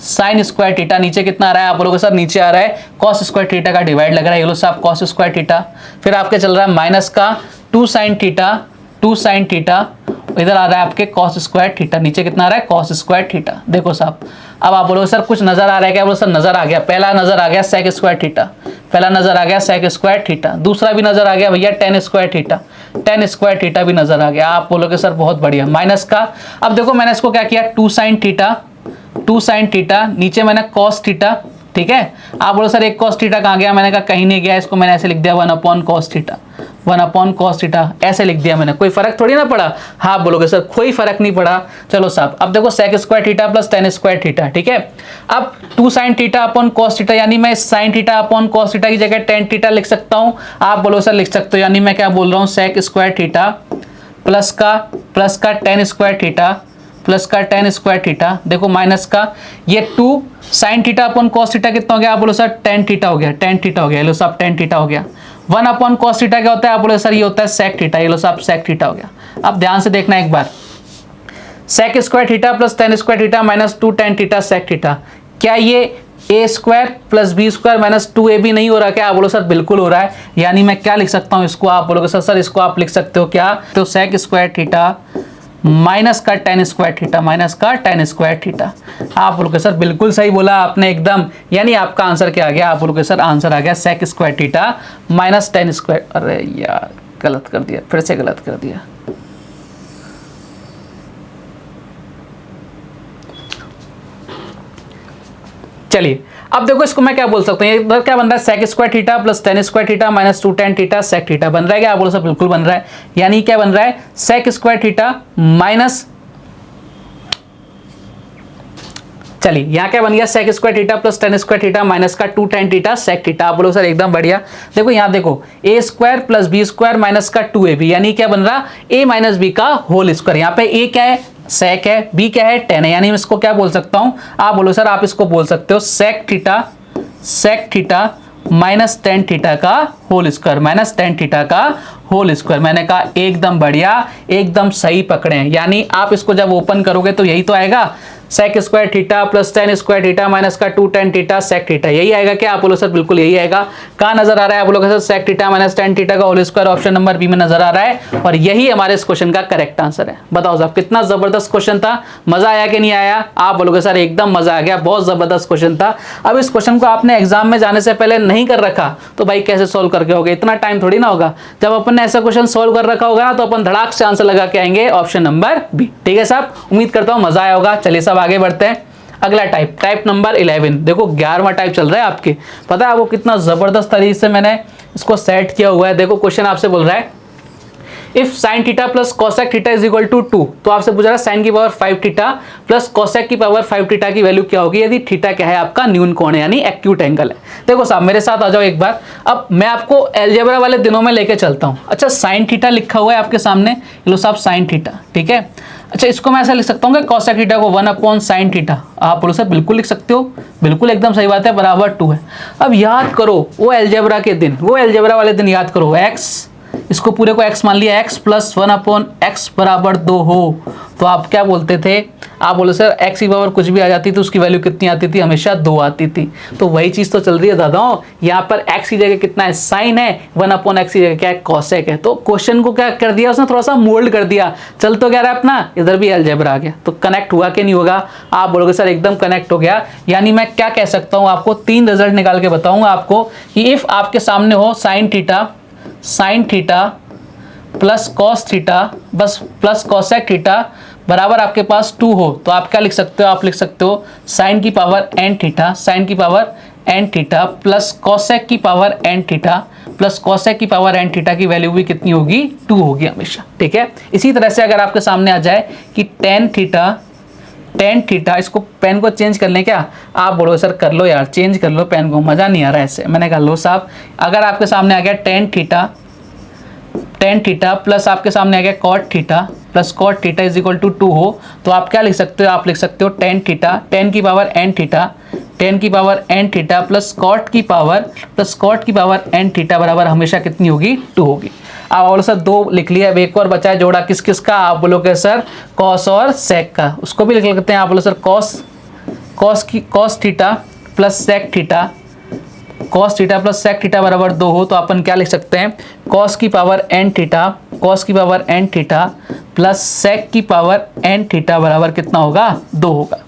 sign square theta नीचे कितना आ रहा है? आप बोलोगे सर नीचे आ रहा है cos स्क्वायर थीटा का डिवाइड लग रहा है, ये लो साहब cos स्क्वायर थीटा। फिर आपके चल रहा है माइनस का 2 sin थीटा, 2 sin थीटा, इधर आ रहा है आपके cos स्क्वायर थीटा, नीचे कितना आ रहा है cos स्क्वायर थीटा। देखो साहब अब आप बोलोगे सर कुछ नजर आ रहा है क्या? बोलो सर नजर आ गया। पहला नजर आ गया sec स्क्वायर थीटा, पहला नजर आ गया sec स्क्वायर थीटा, दूसरा भी नजर आ गया भैया tan square theta, tan square theta भी नजर आ गया। आप बोलोगे सर बहुत बढ़िया। माइनस का, अब देखो मैंने इसको क्या किया 2 sin थीटा, 2 sin थीटा, नीचे मैंने cos थीटा, ठीक है। आप बोलो सर एक cos थीटा कहाँ गया? मैंने कहा कहीं नहीं गया, इसको मैंने ऐसे लिख दिया 1/cos थीटा, 1/cos थीटा ऐसे लिख दिया मैंने। कोई फर्क थोड़ी ना पड़ा? हाँ बोलोगे सर कोई फर्क नहीं पड़ा। चलो साहब अब देखो sec square theta plus tan square theta, ठीक है। अब 2 sin theta upon cos theta, यानी मैं sin theta upon cos theta की जगह tan थीटा लिख सकता हूँ। आप बोलो सर लिख सकते हो, यानी मैं क्या बोल रहा हूँ sec स्क्वायर थीटा प्लस का tan स्क्वायर थीटा प्लस का tan स्क्वायर थीटा। देखो माइनस का ये 2 sin theta upon cos theta कितना हो गया? आप बोलो सर tan थीटा हो गया, tan थीटा हो गया, ये लो साहब tan थीटा हो गया। 1/cos थीटा क्या होता है? आप बोलो सर ये होता है sec थीटा, ये लो साहब sec थीटा हो गया। अब ध्यान से देखना एक बार, sec square theta plus tan square theta minus 2 tan theta sec theta, क्या ये a square plus b square minus 2ab नहीं हो रहा क्या? आप बोलो सर बिल्कुल हो रहा है। यानी मैं क्या लिख सकता हूँ इसको? आप बोलोगे सर इसको आप लिख सकते हो क्या? तो sec स्क्वायर थीटा माइनस का tan स्क्वायर थीटा, माइनस का tan स्क्वायर थीटा। आप बोलोगे सर बिल्कुल सही बोला आपने एकदम, यानी आपका आंसर क्या आ गया? आप बोलोगे सर आंसर आ गया sec square theta minus tan square. अरे यार गलत कर दिया, फिर से गलत कर दिया। चलिए अब देखो इसको मैं क्या बोल सकता हूँ, इधर क्या बन रहा है sec square theta plus tan square theta minus 2 tan theta sec theta बन रहा है क्या? आप बोलो सर बिल्कुल बन रहा है। यानी क्या बन रहा है? sec स्क्वायर थीटा माइनस, चलिए यहाँ क्या बन गया sec square theta plus tan square theta minus का 2 tan थीटा sec थीटा। आप बोलो सर एकदम बढ़िया। देखो यहाँ देखो a square plus b square minus का 2ab, यानी क्या बन रहा? a माइनस b का होल स्क्वायर। यहाँ पे a क्या है? sec है, b क्या है? tan है, यानी मैं इसको क्या बोल सकता हूँ? आप बोलो सर आप इसको बोल सकते हो sec theta minus tan theta का whole square, minus tan theta का होल स्क्वायर। मैंने कहा एकदम बढ़िया, एकदम सही पकड़े हैं। यानी आप इसको जब ओपन करोगे तो यही तो आएगा sec square theta plus tan square theta minus का 2 tan थीटा sec थीटा, यही आएगा क्या? आप बोलो सर बिल्कुल यही आएगा। कहाँ नजर आ रहा है? आप बोलोगे sir sec theta minus tan theta का whole square option number B में नजर आ रहा है, और यही हमारे इस क्वेश्चन का करेक्ट आंसर है। बताओ साहब कितना जबरदस्त क्वेश्चन था, मजा आया कि नहीं आया? आप बोलोगे सर एकदम मजा आ गया, बहुत जबरदस्त क्वेश्चन था। अब इस क्वेश्चन को आपने एग्जाम में जाने से पहले नहीं कर रखा तो भाई कैसे सोल्व करके होगे? इतना टाइम थोड़ी ना होगा। जब अपन ने ऐसा क्वेश्चन सोल्व कर रखा होगा ना तो अपन धड़ाक से आंसर लगा के आएंगे ऑप्शन नंबर बी। ठीक है साहब, उम्मीद करता हूँ मजा आया होगा। चलिए साहब आगे बढ़ते हैं। अगला टाइप नंबर 11। देखो 11वां टाइप चल रहा है आपके, पता है आपको कितना जबरदस्त तरीके से मैंने इसको सेट किया हुआ है। देखो क्वेश्चन आपसे बोल रहा है if sine theta plus cosec theta is equal to 2, तो आपसे पूछ रहा है साइन की पावर 5 थीटा प्लस कोसेक की पावर 5 थीटा की वैल्यू क्या होगी यदि थीटा क्या है? आपका न्यून कोण है, यानी एक्यूट एंगल है। देखो साहब मेरे साथ आ जाओ एक बार। अब मैं आपको अलजेब्रा वाले दिनों में लेके चलता हूँ। अच्छा साइन थीटा लिखा हुआ है आपके सामने, लो साहब साइन थीटा, ठीक है। अच्छा इसको मैं ऐसा लिख सकता हूँ कि कोसेक थीटा को 1/sin थीटा। आप बोलो सर बिल्कुल लिख सकते हो, बिल्कुल एकदम सही बात है, बराबर 2 है। अब याद करो वो अलजेब्रा के दिन, वो अलजेब्रा वाले दिन याद करो। x, इसको पूरे को x मान लिया, x प्लस 1/x बराबर 2 हो तो आप क्या बोलते थे? आप बोलो सर x की पावर कुछ भी आ जाती तो उसकी वैल्यू कितनी आती थी? हमेशा 2 आती थी। तो वही चीज़ तो चल रही है दादाओं, यहाँ पर x की जगह कितना है? साइन है, 1/x की जगह क्या है? कोसेक है। तो क्वेश्चन को क्या कर दिया उसने? थोड़ा सा मोल्ड कर दिया। चल तो क्या रहा है अपना, इधर भी अलजेब्रा आ गया। तो कनेक्ट हुआ कि नहीं होगा? आप बोलोगे सर एकदम कनेक्ट हो गया। यानी मैं क्या कह सकता हूँ आपको? 3 रिजल्ट निकाल के बताऊंगा आपको कि इफ आपके सामने हो sign theta plus cos theta बस प्लस कोसेक थीटा बराबर आपके पास 2 हो तो आप क्या लिख सकते हो? आप लिख सकते हो साइन की पावर n थीटा, साइन की power n theta plus cosec की power n theta plus cosec की पावर एन थीटा की वैल्यू भी कितनी होगी, 2 होगी हमेशा। ठीक है, इसी तरह से अगर आपके सामने आ जाए कि टेन थीटा, इसको पेन को चेंज कर लें क्या, आप बोलो सर कर लो यार, चेंज कर लो पेन को, मज़ा नहीं आ रहा है ऐसे। मैंने कहा लो साहब, अगर आपके सामने आ गया टेन थीटा प्लस आपके सामने आ गया cot theta plus cot theta is equal to 2 हो, तो आप क्या लिख सकते हो, आप लिख सकते हो टेन थीटा, टेन की power n theta plus cot की पावर एन थीटा बराबर हमेशा कितनी होगी, 2 होगी। आप बोलो सर 2 लिख लिया, अब एक और बचा है जोड़ा, किस किस का, आप बोलोगे सर कॉस और सेक का, उसको भी लिख लेते हैं। आप बोलो sir cos theta plus sec theta, cos theta plus sec theta बराबर 2 हो, तो अपन क्या लिख सकते हैं, कॉस की power n theta plus sec की पावर एन थीटा बराबर कितना होगा, 2 होगा।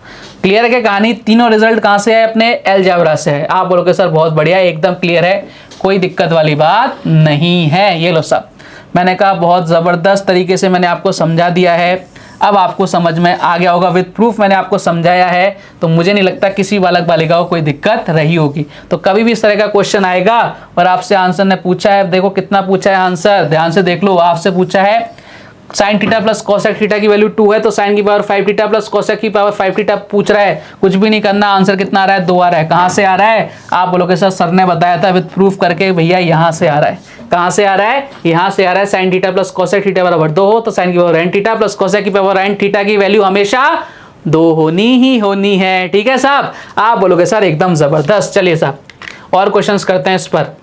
क्लियर है क्या कहानी? तीनों रिजल्ट कहाँ से है, अपने अलजेब्रा से है। आप बोलोगे सर बहुत बढ़िया, एकदम क्लियर है, कोई दिक्कत वाली बात नहीं है। ये लो साहब, मैंने कहा बहुत ज़बरदस्त तरीके से मैंने आपको समझा दिया है, अब आपको समझ में आ गया होगा, विद प्रूफ मैंने आपको समझाया है, तो मुझे नहीं लगता किसी बालक बालिका को कोई दिक्कत रही होगी। तो कभी भी इस तरह का क्वेश्चन आएगा और आपसे आंसर ने पूछा है, देखो कितना पूछा है आंसर, ध्यान से देख लो, आपसे पूछा है sine theta plus cosec theta की वैल्यू 2 है, तो साइन की पावर 5 थीटा प्लस कोसेक की पावर 5 थीटा पूछ रहा है, कुछ भी नहीं करना, आंसर कितना आ रहा है, 2 आ रहा है। कहाँ से आ रहा है, आप बोलोगे सर ने बताया था विद प्रूफ करके, भैया यहाँ से आ रहा है। कहाँ से आ रहा है, यहाँ से आ रहा है, sine theta plus cosec theta बराबर 2 हो, तो साइन की power n theta plus cosec की पावर एन थीटा की वैल्यू हमेशा 2 होनी ही होनी है। ठीक है साहब, आप बोलोगे सर एकदम जबरदस्त। चलिए साहब और क्वेश्चंस करते हैं इस पर।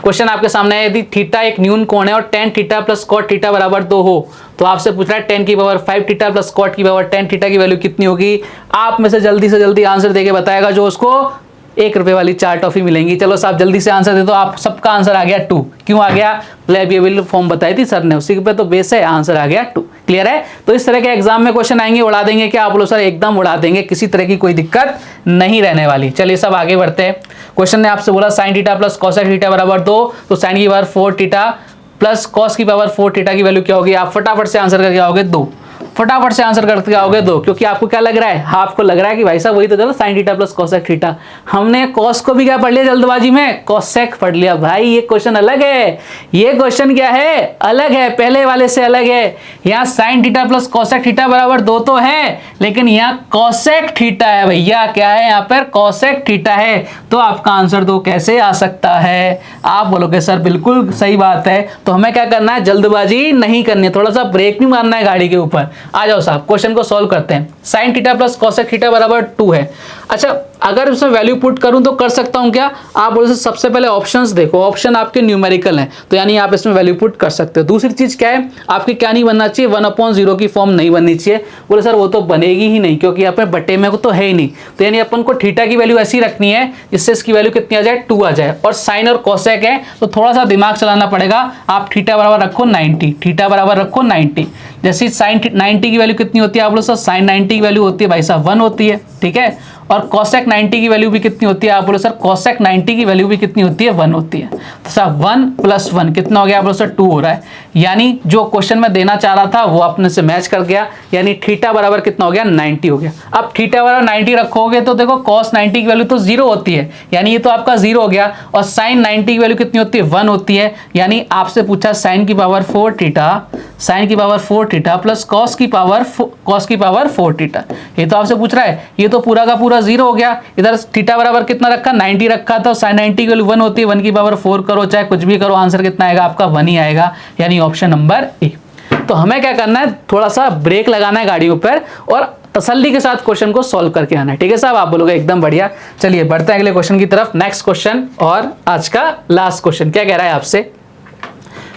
क्वेश्चन आपके सामने है, यदि थीटा एक न्यून कोण है और tan theta plus cot theta बराबर 2 हो, तो आपसे पूछ रहा है टेन की पावर 5 थीटा प्लस कॉट की पावर 10 थीटा की वैल्यू कितनी होगी। आप में से जल्दी आंसर देके बताएगा जो उसको 1 रुपए वाली 4 टॉफी मिलेंगी। चलो साहब जल्दी से आंसर दे दो। आप सबका आंसर आ गया 2। क्यों आ गया, प्लेबिलिटी फॉर्म बताई थी सर ने, उसी पे तो बेस है, आंसर आ गया 2। क्लियर है? तो इस तरह के एग्जाम में क्वेश्चन आएंगे, उड़ा देंगे क्या आप लोग, सर एकदम उड़ा देंगे, किसी तरह की कोई दिक्कत नहीं रहने वाली। चलिए सब आगे बढ़ते हैं। क्वेश्चन ने आपसे बोला sign theta plus cosec theta बराबर 2, तो साइन की पावर 4 थीटा प्लस कॉस की पावर 4 थीटा की वैल्यू क्या होगी। आप फटाफट से आंसर करके आओगे 2, फटाफट से आंसर करके आओगे 2, क्योंकि आपको क्या लग रहा है, आपको लग रहा है कि भाई साहब वही तो चलो sign theta plus cosec theta. हमने कॉस को भी क्या पढ़ लिया जल्दबाजी में, कोसेक पढ़ लिया। भाई ये क्वेश्चन अलग है, ये क्वेश्चन क्या है, अलग है, पहले वाले से अलग है। यहाँ sign theta plus cosec theta बराबर 2 तो है, लेकिन यहाँ कोसेक थीटा है भैया, क्या है यहाँ पर, कोसेक थीटा है। तो आपका आंसर 2 कैसे आ सकता है। आप बोलोगे सर बिल्कुल सही बात है। तो हमें क्या करना है, जल्दबाजी नहीं करनी है, थोड़ा सा ब्रेक भी मारना है गाड़ी के ऊपर। आ जाओ साहब क्वेश्चन को सॉल्व करते हैं। Sign theta plus cosec theta बराबर 2 है। अच्छा अगर उसमें वैल्यू पुट करूं तो कर सकता हूं क्या, आप बोलो सबसे पहले ऑप्शंस देखो, ऑप्शन आपके न्यूमेरिकल हैं, तो यानी आप इसमें वैल्यू पुट कर सकते हो। दूसरी चीज क्या है, आपकी क्या नहीं बनना चाहिए, 1/0 की फॉर्म नहीं बननी चाहिए। बोले सर वो तो बनेगी ही नहीं, क्योंकि यहाँ पे बटे में तो है ही नहीं, तो यानी अपन को थीटा की वैल्यू ऐसी रखनी है जिससे इसकी वैल्यू कितनी आ जाए, 2 आ जाए। और साइन और कोसेक है तो थोड़ा सा दिमाग चलाना पड़ेगा। आप थीटा बराबर रखो 90, थीटा बराबर रखो 90। जैसे साइन 90 की वैल्यू कितनी होती है, आप लोग सर साइन 90 की वैल्यू होती है भाई साहब 1 होती है, ठीक है। और कोसेक 90 की वैल्यू भी कितनी होती है, आप बोलो सर कोसेक 90 की वैल्यू भी कितनी होती है, 1 होती है। तो सर 1 + 1 कितना हो गया, आप बोलो सर 2 हो रहा है। यानी जो क्वेश्चन में देना चाह रहा था वो अपने से मैच कर गया, यानी थीटा बराबर कितना हो गया, 90 हो गया। अब थीटा बराबर 90 रखोगे तो देखो cos 90 की वैल्यू तो 0 होती है, यानी ये तो आपका 0 हो गया। और साइन 90 की वैल्यू कितनी होती है, 1 होती है। यानी आपसे पूछा साइन की पावर 4 थीटा, साइन की पावर 4 थीटा प्लस कॉस की पावर 4 थीटा, ये तो आपसे पूछ रहा है। ये तो पूरा का पूरा 0 हो गया। इधर थीटा बराबर कितना रखा, 90 रखा था, साइन 90 की वैल्यू 1 होती है, 1 की पावर 4 करो चाहे कुछ भी करो, आंसर कितना आएगा आपका 1 ही आएगा, यानी ऑप्शन नंबर ए। तो हमें क्या करना है, थोड़ा सा ब्रेक लगाना है गाड़ी ऊपर और तसल्ली के साथ क्वेश्चन को सॉल्व करके आना है, ठीक है साहब। आप बोलोगे एकदम बढ़िया। चलिए बढ़ते हैं अगले क्वेश्चन की तरफ। नेक्स्ट क्वेश्चन और आज का लास्ट क्वेश्चन क्या कह रहा है आपसे।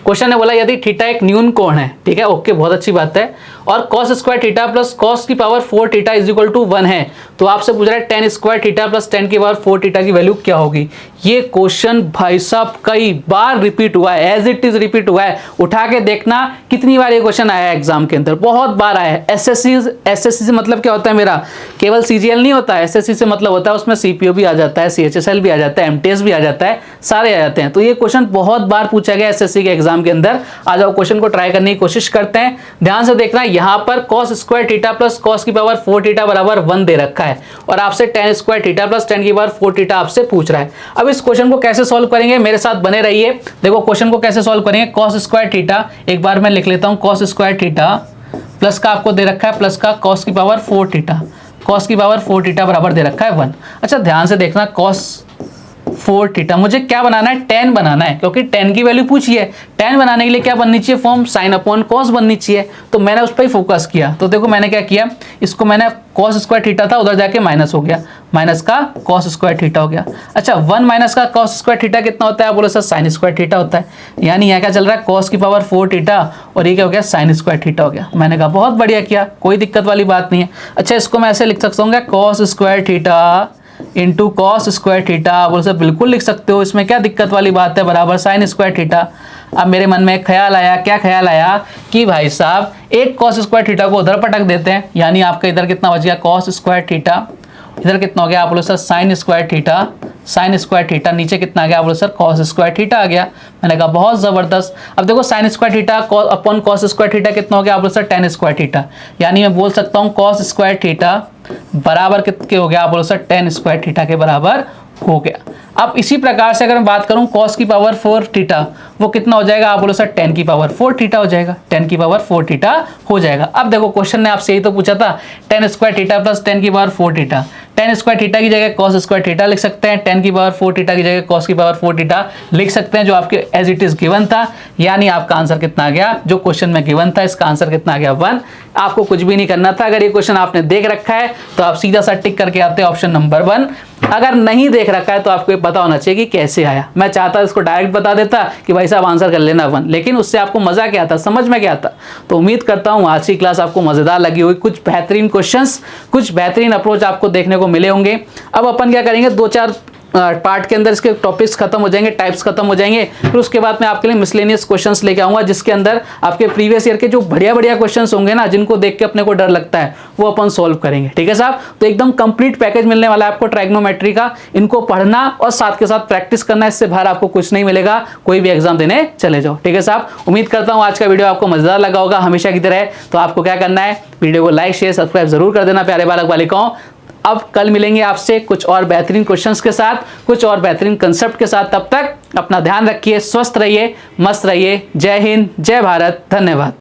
क्वेश्चन ने बोला यदि थीटा एक न्यून कोण है, ठीक है, ओके, बहुत अच्छी बात है, और cos square theta plus cos की power 4 theta is equal to 1 है, तो आपसे पूछ रहा है टेन स्क्वायर थीटा प्लस 10 की पावर 4 थीटा की वैल्यू क्या होगी। ये क्वेश्चन भाई साहब कई बार रिपीट हुआ है, एज इट इज रिपीट हुआ है। उठा के देखना कितनी बार ये क्वेश्चन आया है एग्जाम के अंदर, बहुत बार आया है। एसएससी से मतलब क्या होता है मेरा, केवल सीजीएल नहीं होता है, एसएससी से मतलब होता है उसमें सीपीओ भी आ जाता है, सीएचएसएल भी आ जाता है, एमटीएस भी आ जाता है, सारे आ जाते हैं। तो ये क्वेश्चन बहुत बार पूछा गया एसएससी के एग्जाम के अंदर। आ जाओ क्वेश्चन को ट्राई करने की कोशिश करते हैं। ध्यान से देखना, यहाँ पर cos square theta plus cos की पावर 4 थीटा बराबर 1 दे रखा है और आपसे ten square theta plus ten की पावर 4 थीटा आपसे पूछ रहा है। अब इस क्वेश्चन को कैसे सॉल्व करेंगे, मेरे साथ बने रहिए। देखो क्वेश्चन को कैसे सॉल्व करेंगे, कॉस स्क्वायर थीटा, एक बार मैं लिख लेता हूँ, कॉस स्क्वायर थीटा प्लस का आपको दे रखा है प्लस का कॉस की पावर 4 थीटा, कॉस की पावर 4 थीटा बराबर दे रखा है 1। अच्छा ध्यान से देखना, कॉस 4 थीटा मुझे क्या बनाना है, टेन बनाना है, क्योंकि टेन की वैल्यू पूछी है। टेन बनाने के लिए क्या बननी चाहिए, फॉर्म साइन अपॉन कॉस बननी चाहिए, तो मैंने उस पर ही फोकस किया। तो देखो मैंने क्या किया, इसको मैंने कॉस स्क्वायर थीटा था उधर जाके माइनस हो गया, माइनस का कॉस स्क्वायर थीटा हो गया। अच्छा 1 माइनस का कॉस स्क्वायर थीटा कितना होता है, आप बोले सर साइन स्क्वायर थीटा होता है, यानी यहाँ क्या चल रहा है, कॉस की पावर 4 थीटा और ये क्या हो गया, साइन स्क्वायर थीटा हो गया। मैंने कहा बहुत बढ़िया किया, कोई दिक्कत वाली बात नहीं है। अच्छा इसको मैं ऐसे लिख सकता हूँ, cos square theta into cos square theta, बोल सर बिल्कुल लिख सकते हो, इसमें क्या दिक्कत वाली बात है, बराबर साइन स्क्वायर थीटा। अब मेरे मन में एक ख्याल आया, क्या ख्याल आया कि भाई साहब एक कॉस स्क्वायर थीटा को उधर पटक देते हैं, यानी आपका इधर कितना बच गया, कॉस स्क्वायर थीटा, इधर कितना हो गया, आप बोलो sir sign square theta, sign square theta, नीचे कितना आ गया, आप बोलो सर कॉस स्क्वायर थीटा आ गया। मैंने कहा बहुत जबरदस्त। अब देखो sign square theta upon cos square theta कितना हो गया, आप बोलो सर टेन स्क्वायर थीटा, यानी मैं बोल सकता हूँ कॉस स्क्वायर थीटा बराबर कितने हो गया, आप बोलो सर टेन स्क्वायर थीटा के बराबर हो गया। अब इसी प्रकार से अगर मैं बात करूं कॉस की पावर 4 थीटा, वो कितना हो जाएगा, आप बोलो सर 10 की पावर 4 थीटा हो जाएगा, 10 की पावर 4 थीटा हो जाएगा। अब देखो क्वेश्चन ने आपसे यही तो पूछा था, 10 स्क्वायर थीटा प्लस 10 की पावर 4 थीटा, 10 स्क्वायर थीटा की जगह कॉस स्क्वायर थीटा लिख सकते हैं, 10 की पावर 4 थीटा की जगह कॉस की पावर 4 थीटा लिख सकते हैं, जो आपके एज इट इज गिवन था। यानी आपका आंसर कितना आ गया, जो क्वेश्चन में गिवन था इसका आंसर कितना आ गया, 1। आपको कुछ भी नहीं करना था, अगर ये क्वेश्चन आपने देख रखा है तो आप सीधा सा टिक करके आते हैं ऑप्शन नंबर 1। अगर नहीं देख रखा है तो आपको पता होना चाहिए कि कैसे आया। मैं चाहता इसको डायरेक्ट बता देता कि भाई साहब आंसर कर लेना 1, लेकिन उससे आपको मजा क्या आता, समझ में क्या आता। तो उम्मीद करता हूँ आज की क्लास आपको मजेदार लगी होगी, कुछ बेहतरीन क्वेश्चंस, कुछ बेहतरीन अप्रोच आपको देखने को मिले होंगे। अब अपन क्या करेंगे, 2-4 पार्ट के अंदर इसके टॉपिक्स खत्म हो जाएंगे, टाइप्स खत्म हो जाएंगे, फिर उसके बाद मैं आपके लिए मिसलेनियस क्वेश्चंस लेके आऊंगा, जिसके अंदर आपके प्रीवियस ईयर के जो बढ़िया बढ़िया क्वेश्चंस होंगे ना, जिनको देख के अपने को डर लगता है, वो अपन सॉल्व करेंगे। ठीक है साहब, तो एकदम कंप्लीट पैकेज मिलने वाला है आपको ट्राइग्नोमेट्री का। इनको पढ़ना और साथ के साथ प्रैक्टिस करना, इससे बाहर आपको कुछ नहीं मिलेगा, कोई भी एग्जाम देने चले जाओ। ठीक है साहब, उम्मीद करता हूँ आज का वीडियो आपको मजेदार लगा होगा हमेशा की तरह। तो आपको क्या करना है, वीडियो को लाइक शेयर सब्सक्राइब जरूर कर देना प्यारे बालक बालिकाओं। अब कल मिलेंगे आपसे कुछ और बेहतरीन क्वेश्चंस के साथ, कुछ और बेहतरीन कंसेप्ट के साथ। तब तक अपना ध्यान रखिए, स्वस्थ रहिए, मस्त रहिए। जय हिंद, जय भारत, धन्यवाद।